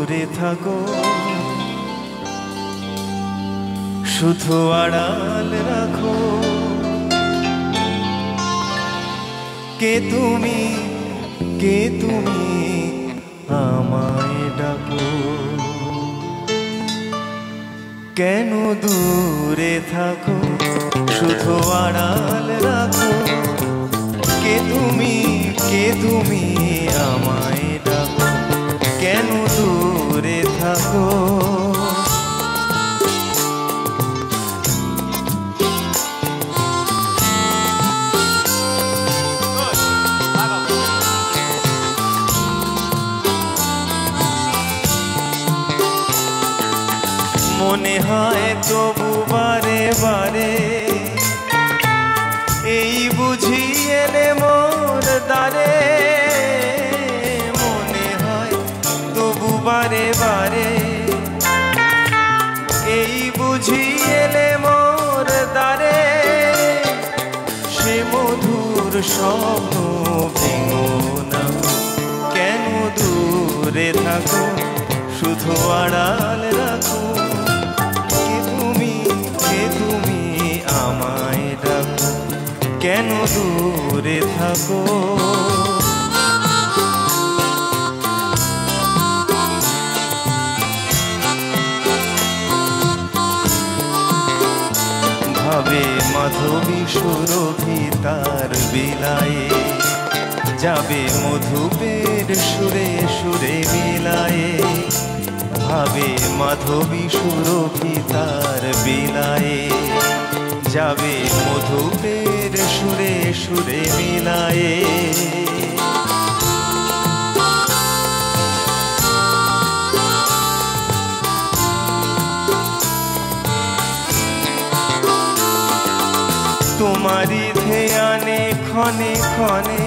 দূরে থাকো, শুধু আড়াল রাখো। কে তুমি, কে তুমি আমায় ডাকো? কেন দূরে থাকো, শুধু আড়াল রাখো। কে তুমি, কে তুমি আমায় ডাকো? কেন দূরে থাকো? মনে হয় তবু বারে বারে এই বুঝি এলে মোর দ্বারে। মনে হয় তবু বারে বারে এই বুঝি এলে মোর দ্বারে। সে মধুর স্বপ্ন ভেঙো না, কেন দূরে থাকো, শুধু আড়াল রাখো। আমায় ডাকো, কেন দূরে থাকো? ভাবে মাধবী সুরভি তার বিলায়ে, যাবে মধুপের সুরে সুরে মিলায়ে। ভাবে মাধবী সুরভি তার বিলায়ে, যাবে মধুপের সুরে সুরে মিলায়ে। তোমারি ধ্যানে ক্ষণে ক্ষণে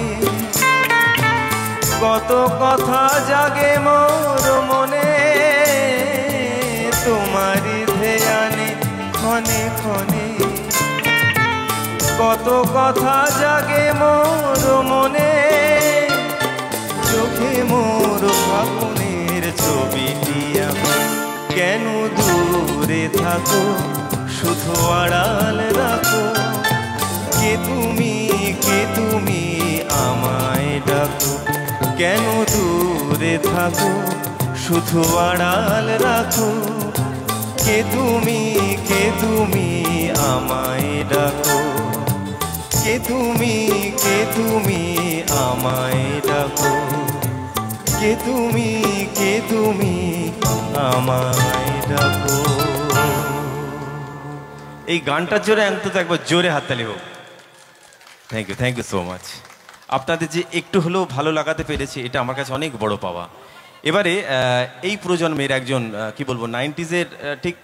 কত কথা জাগে মোর মনে। তোমারি ধ্যানে ক্ষণে ক্ষণে কত কথা জাগে মোর মনে। চোখে মোর ফাগুনের ছবিটি আমার, কেন দূরে থাকো, শুধু আড়াল রাখো। কে তুমি, কে তুমি আমায় ডাকো? কেন দূরে থাকো, শুধু আড়াল রাখো। কে তুমি, কে তুমি আমায় ডাকো? কে তুমি, কে তুমি আমায় ডাকো? কে তুমি, কে তুমি আমায় ডাকো? এই গানটার জোরে অন্তত একবার জোরে হাততালি হোক। Thank you so much. আপনাদের যে একটু হলেও ভালো লাগাতে পেরেছি, এটা আমার কাছে অনেক বড় পাওয়া। এবারে এই প্রজন্মের একজন কি বলবো 90s ঠিক